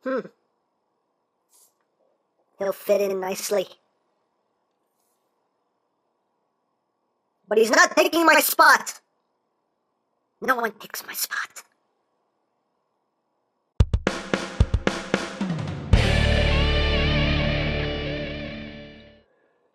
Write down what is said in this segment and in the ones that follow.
He'll fit in nicely. But he's not taking my spot. No one takes my spot.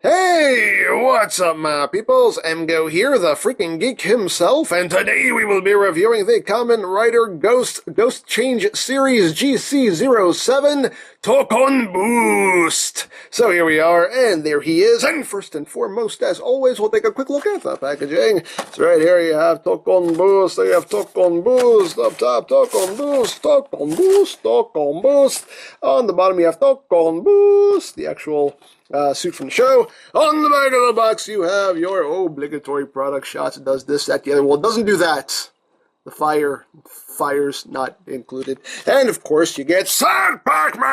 Hey, what's up, my peoples? EmGo here, the freaking geek himself, and today we will be reviewing the Kamen Rider Ghost Change Series GC07 TOUCON Boost. So here we are, and there he is, and first and foremost, as always, we'll take a quick look at the packaging. So right here you have TOUCON Boost, there you have TOUCON Boost, up top, TOUCON Boost, TOUCON Boost, TOUCON Boost. On the bottom you have TOUCON Boost, the actual suit from the show. On the back of the box, you have your obligatory product shots. It does this, that, the other. Well, it doesn't do that. The fire's not included. And, of course, you get Sad Pac-Man!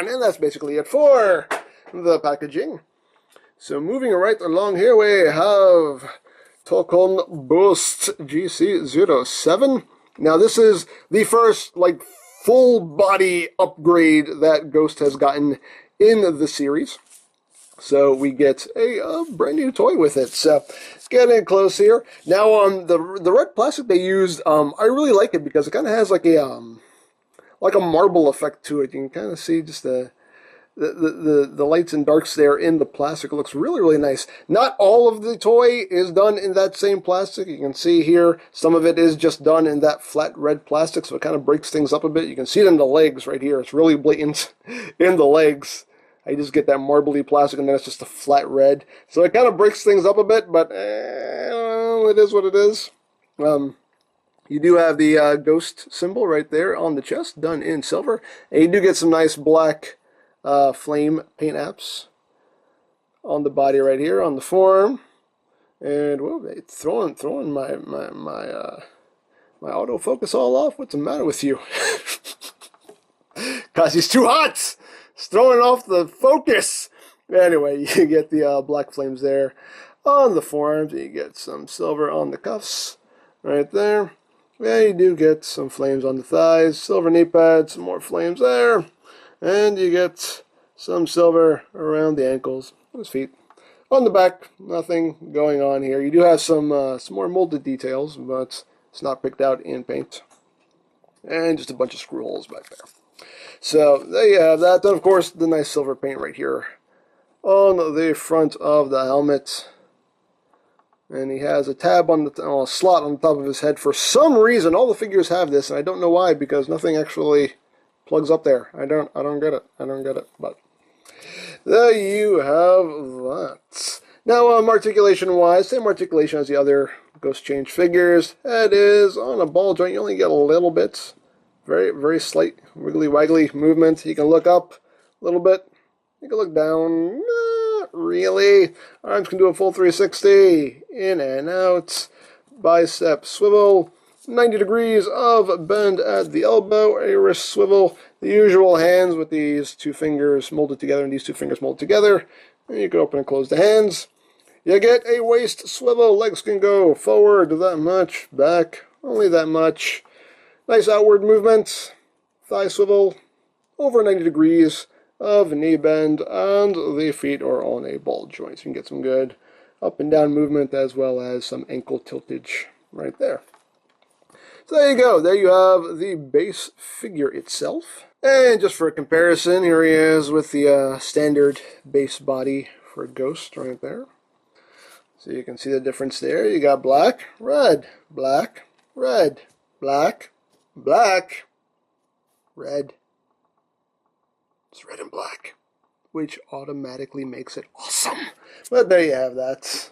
And that's basically it for the packaging. So, moving right along here, we have TOUCON Boost GC07. Now, this is the first, full body upgrade that Ghost has gotten in the series. So we get a brand new toy with it. So let's get in close here. Now the red plastic they used, I really like it because it kind of has like a marble effect to it. You can kind of see just the lights and darks there in the plastic. It looks really, really nice. Not all of the toy is done in that same plastic. You can see here, some of it is just done in that flat red plastic, so it kind of breaks things up a bit. You can see it in the legs right here. It's really blatant in the legs. I just get that marbly plastic, and then it's just a flat red. So it kind of breaks things up a bit, but it is what it is. You do have the ghost symbol right there on the chest, done in silver. And you do get some nice black flame paint apps on the body right here, on the forearm. And whoa, it's throwing my autofocus all off. What's the matter with you? Cause he's too hot. It's throwing off the focus. Anyway, you get the black flames there on the forearms. You get some silver on the cuffs right there. And you do get some flames on the thighs, silver knee pads, some more flames there. And you get some silver around the ankles, his feet. On the back, nothing going on here. You do have some more molded details, but it's not picked out in paint. And just a bunch of screw holes back there. So there you have that. Then, of course, the nice silver paint right here on the front of the helmet. And he has a tab on the slot on the top of his head. For some reason, all the figures have this, and I don't know why, because nothing actually plugs up there. I don't get it. But there you have that. Now, articulation wise, same articulation as the other Ghost Change figures. Head is on a ball joint. You only get a little bit. Very, very slight wiggly waggly movement. You can look up a little bit. You can look down. Not really. Arms can do a full 360. In and out. Bicep swivel. 90 degrees of bend at the elbow, a wrist swivel, the usual hands with these two fingers molded together and these two fingers molded together. And you can open and close the hands. You get a waist swivel, legs can go forward that much, back only that much. Nice outward movement, thigh swivel, over 90 degrees of knee bend, and the feet are on a ball joint. So you can get some good up and down movement as well as some ankle tiltage right there. So there you go. There you have the base figure itself. And just for a comparison, here he is with the standard base body for Ghost right there. So you can see the difference there. You got black, red, black, red, black, black, red. It's red and black, which automatically makes it awesome. But there you have that.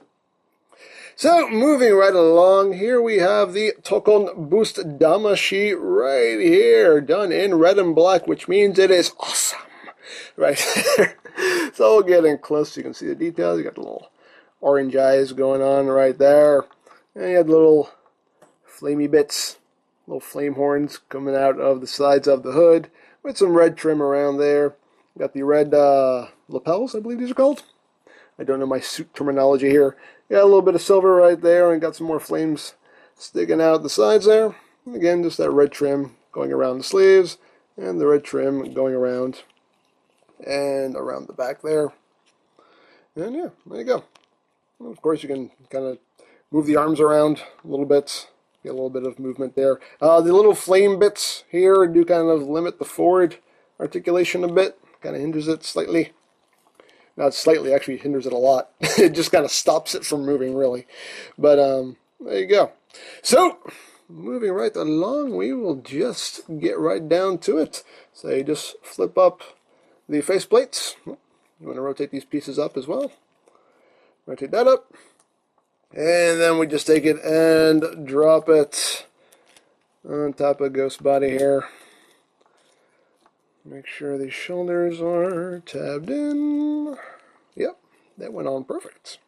So, moving right along, here we have the TOUCON Boost Damashi right here, done in red and black, which means it is awesome. Right there. So, we'll get in close so you can see the details. You got the little orange eyes going on right there. And you have little flamey bits, little flame horns coming out of the sides of the hood, with some red trim around there. Got the red lapels, I believe these are called. I don't know my suit terminology here. Got a little bit of silver right there, and got some more flames sticking out the sides there. And again, just that red trim going around the sleeves, and the red trim going around and around the back there. And yeah, there you go. And of course, you can kind of move the arms around a little bit, get a little bit of movement there. The little flame bits here do kind of limit the forward articulation a bit, kind of hinders it slightly. Not slightly, actually hinders it a lot. It just kind of stops it from moving, really. But there you go. So, moving right along, we will just get right down to it. So you just flip up the face plates. You want to rotate these pieces up as well. Rotate that up. And then we just take it and drop it on top of Ghost Body here. Make sure the shoulders are tabbed in. Yep, that went on perfect.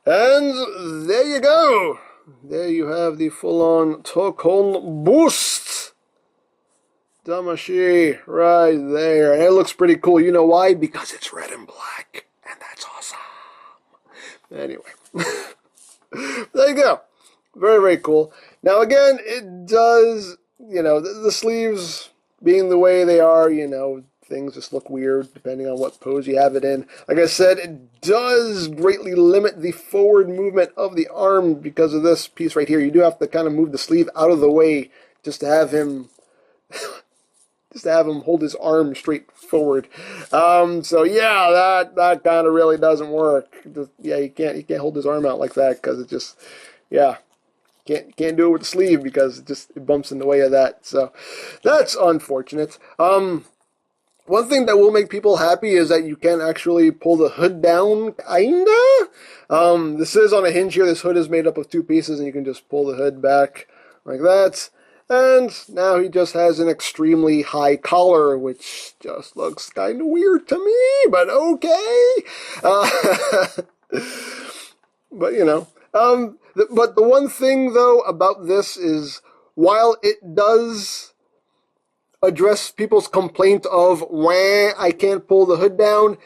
And there you go. There you have the full-on TOUCON boost. Damashi right there. And it looks pretty cool. You know why? Because it's red and black. And that's awesome. Anyway. There you go. Very, very cool. Now, again, it does, the sleeves being the way they are, things just look weird depending on what pose you have it in. Like I said, it does greatly limit the forward movement of the arm because of this piece right here. You do have to kind of move the sleeve out of the way just to have him hold his arm straight forward. So yeah, that kind of really doesn't work. You can't hold his arm out like that because it just, can't do it with the sleeve because it bumps in the way of that. So that's unfortunate. One thing that will make people happy is that you can actually pull the hood down, kinda. This is on a hinge here. This hood is made up of two pieces, and you can just pull the hood back like that. And now he just has an extremely high collar, which just looks kind of weird to me, but okay. But, but the one thing, though, about this is, while it does address people's complaint of, wah, I can't pull the hood down,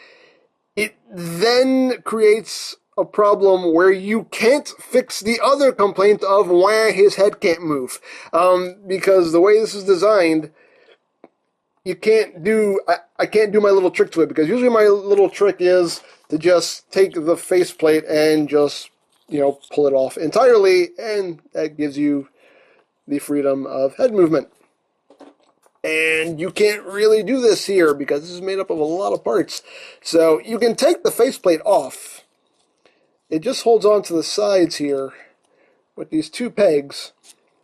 it then creates a problem where you can't fix the other complaint of, wah, his head can't move. Because the way this is designed, I can't do my little trick to it, because usually my little trick is to just take the faceplate and just, pull it off entirely, and that gives you the freedom of head movement. And you can't really do this here because this is made up of a lot of parts. So you can take the faceplate off. It just holds on to the sides here with these two pegs.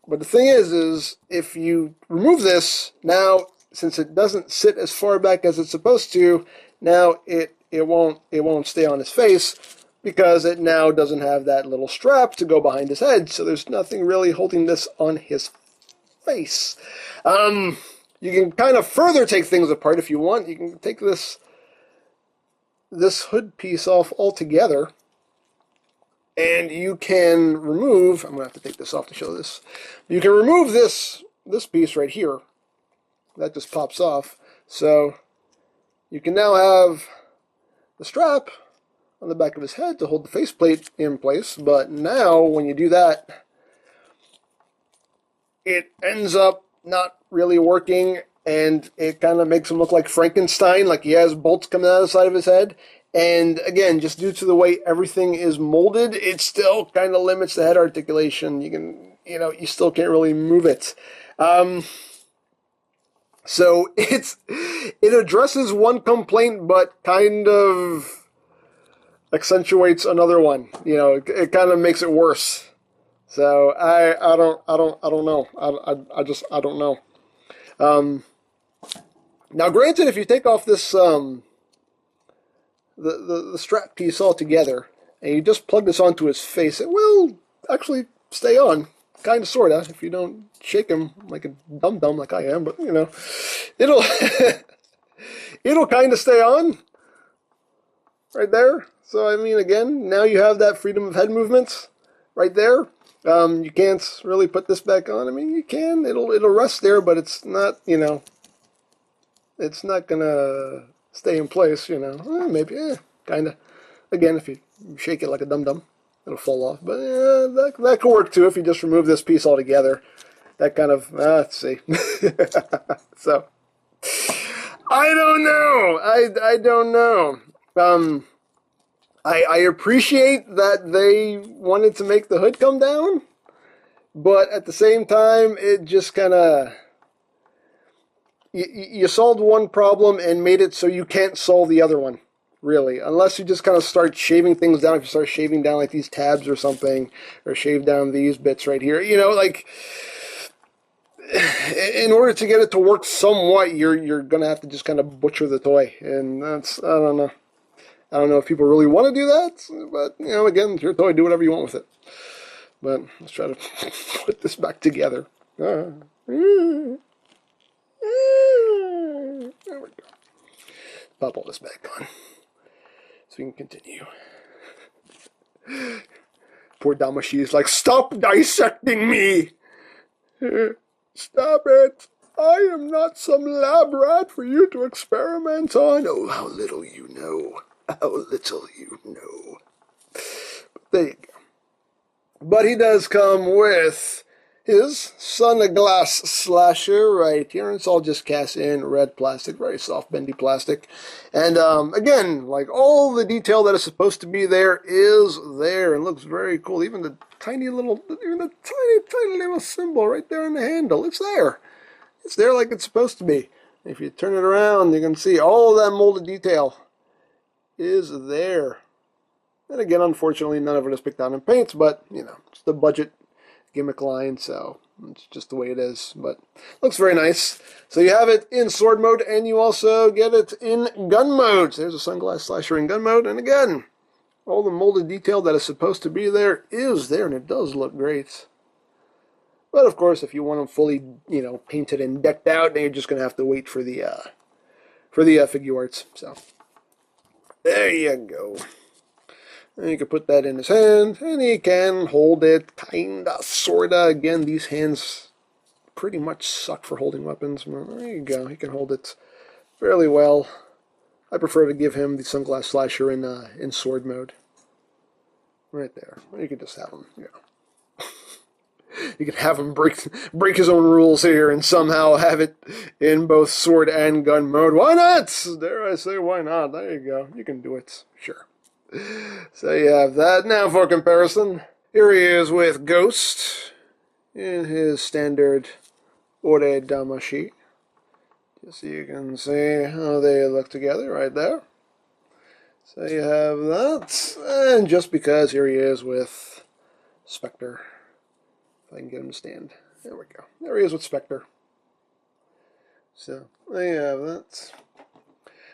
But the thing is if you remove this, now, since it doesn't sit as far back as it's supposed to, now it won't stay on his face because it now doesn't have that little strap to go behind his head. So there's nothing really holding this on his face. You can kind of further take things apart if you want. You can take this hood piece off altogether, and you can remove, I'm going to have to take this off to show this. You can remove this piece right here. That just pops off. So you can now have the strap on the back of his head to hold the faceplate in place, but now when you do that, it ends up not really working, and it kind of makes him look like Frankenstein, like he has bolts coming out of the side of his head. And again, just due to the way everything is molded, it still kind of limits the head articulation. You still can't really move it. So it addresses one complaint, but kind of accentuates another one. It kind of makes it worse. So I don't know. I don't know. Now, granted, if you take off this the strap piece altogether and you just plug this onto his face, it will actually stay on, kind of, sorta, if you don't shake him like a dum-dum like I am. But it'll it'll kind of stay on right there. So I mean, again, now you have that freedom of head movements right there. You can't really put this back on. I mean, you can. It'll rest there, but it's not, it's not gonna stay in place, maybe, kind of. Again, if you shake it like a dum-dum, it'll fall off. But that could work too if you just remove this piece altogether. that kind of, let's see. So, I don't know. I don't know. I appreciate that they wanted to make the hood come down, but at the same time, it just kind of, you solved one problem and made it so you can't solve the other one, really. Unless you just kind of start shaving things down. If you start shaving down like these tabs or something, or shave down these bits right here, you know, like, in order to get it to work somewhat, you're gonna have to just kind of butcher the toy, and that's, I don't know. I don't know if people really want to do that, but, you know, again, it's your toy, do whatever you want with it. But let's try to put this back together. There we go. Pop all this back on so we can continue. Poor Damashi is like, stop dissecting me! Stop it! I am not some lab rat for you to experiment on. Oh, how little you know. How little you know. But there you go. But he does come with his sunglass slasher right here. And it's all just cast in red plastic, very soft, bendy plastic. And again, like all the detail that is supposed to be there is there and looks very cool. Even the tiny little symbol right there on the handle. It's there. It's there like it's supposed to be. If you turn it around, you can see all that molded detail is there. And again, unfortunately, none of it is picked out in paints, but, you know, it's the budget gimmick line, so it's just the way it is. But looks very nice. So you have it in sword mode, and you also get it in gun mode. So there's a sunglass slasher in gun mode, and again, all the molded detail that is supposed to be there is there, and it does look great. But of course, if you want them fully, you know, painted and decked out, then you're just going to have to wait for the figure arts. So there you go. And you can put that in his hand, and he can hold it, kinda, sorta. Again, these hands pretty much suck for holding weapons. Well, there you go. He can hold it fairly well. I prefer to give him the sunglass slasher in sword mode. Right there. Or you can just have him, you know. You can have him break his own rules here and somehow have it in both sword and gun mode. Why not? Dare I say, why not? There you go. You can do it. Sure. So you have that. Now for comparison, here he is with Ghost in his standard Ore Damashi. Just so you can see how they look together right there. So you have that. And just because, here he is with Spectre. If I can get him to stand. There we go. There he is with Spectre. So there you have that.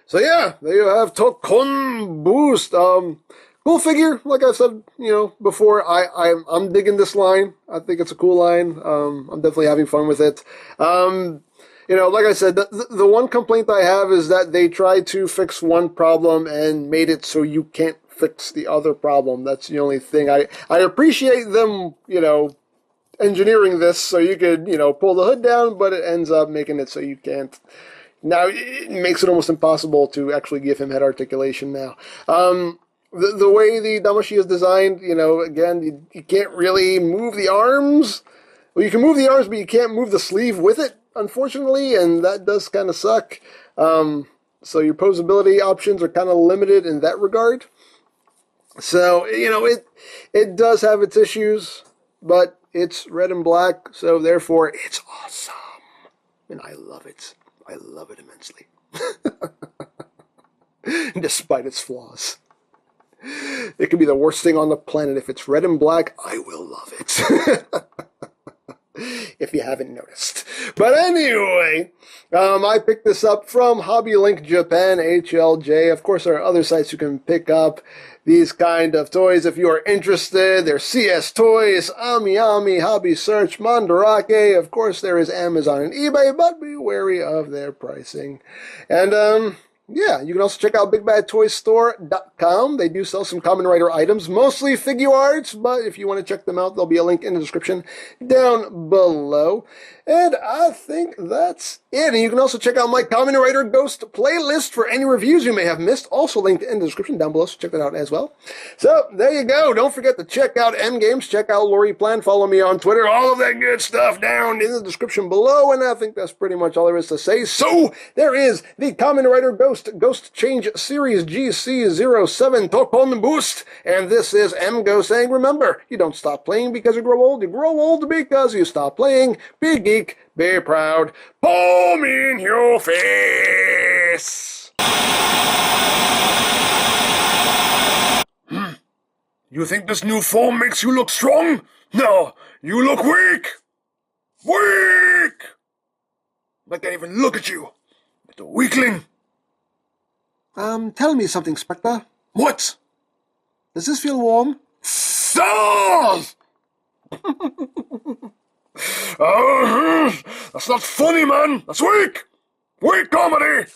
So yeah, there you have TOUCON Boost. Cool figure, like I said, you know, before. I'm digging this line. I think it's a cool line. I'm definitely having fun with it. You know, like I said, the one complaint I have is that they tried to fix one problem and made it so you can't fix the other problem. That's the only thing. I appreciate them, you know, engineering this so you could, you know, pull the hood down, but it ends up making it so you can't. Now, it makes it almost impossible to actually give him head articulation now. The way the Damashi is designed, you know, again, you can't really move the arms. Well, you can move the arms, but you can't move the sleeve with it, unfortunately, and that does kind of suck. So your posability options are kind of limited in that regard. So, you know, it does have its issues, but it's red and black, so therefore it's awesome. And I love it. I love it immensely. Despite its flaws. It could be the worst thing on the planet. If it's red and black, I will love it. If you haven't noticed. But anyway, I picked this up from Hobby Link Japan, HLJ. Of course, there are other sites you can pick up these kind of toys if you are interested. There's CS Toys, Ami, Hobby Search, Mandarake. Of course, there is Amazon and eBay, but be wary of their pricing. And Yeah, you can also check out BigBadToyStore.com. They do sell some Kamen Rider items, mostly figure arts, but if you want to check them out, there'll be a link in the description down below. And I think that's it. And you can also check out my Kamen Rider Ghost playlist for any reviews you may have missed, also linked in the description down below, so check that out as well. So, there you go. Don't forget to check out EmGo's, check out Lori Plan, follow me on Twitter, all of that good stuff down in the description below, and I think that's pretty much all there is to say. So, there is the Kamen Rider Ghost Change Series GC07 TOUCON Boost, and this is EmGo saying, remember, you don't stop playing because you grow old because you stop playing. Be geek, be proud, palm in your face! You think this new form makes you look strong? No, you look weak! Weak! I can't even look at you. It's a weakling. Tell me something, Spectre. What? Does this feel warm? Stars! That's not funny, man. That's weak. Weak comedy.